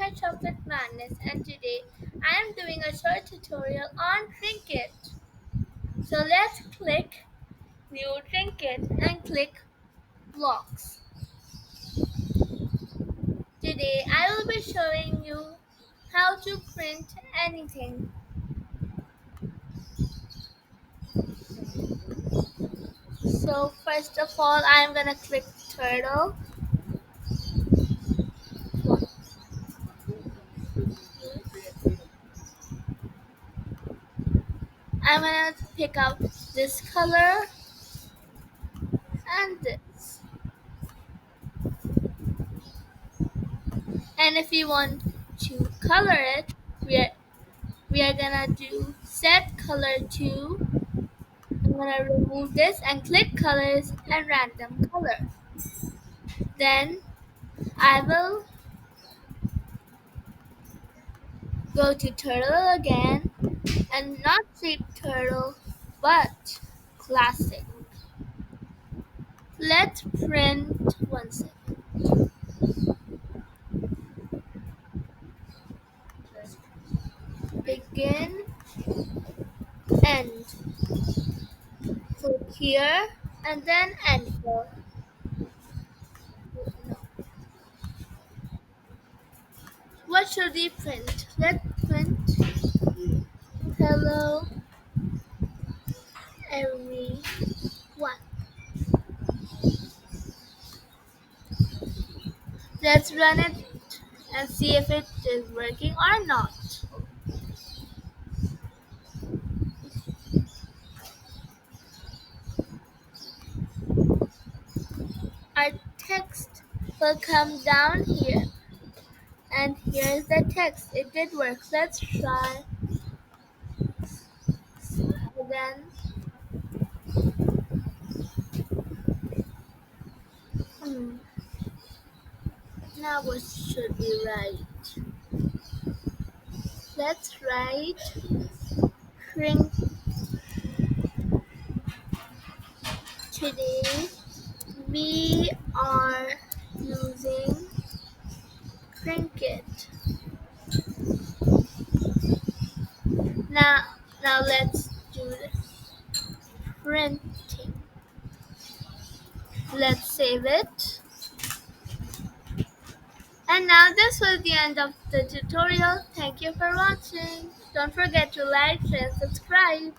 my chocolate madness, and today I am doing a short tutorial on Trinket. So let's click New Trinket and click Blocks. Today I will be showing you how to print anything. So first of all, I am gonna click Turtle. I'm gonna pick out this color and this. And if you want to color it, we are, we are gonna do set color to. I'm gonna remove this and click colors and random color. Then I will go to turtle again and not shape turtle but classic. Let's print one second. Begin, end. Click here and then enter. What should we print? Let's print hello everyone. Let's run it and see if it is working or not. Our text will come down here. And here's the text. It did work. Let's try again. Hmm. Now what should we write? Let's write shrink today. We are using Trinket. Now let's do the printing. Let's save it. And now this was the end of the tutorial. Thank you for watching. Don't forget to like, share, and subscribe.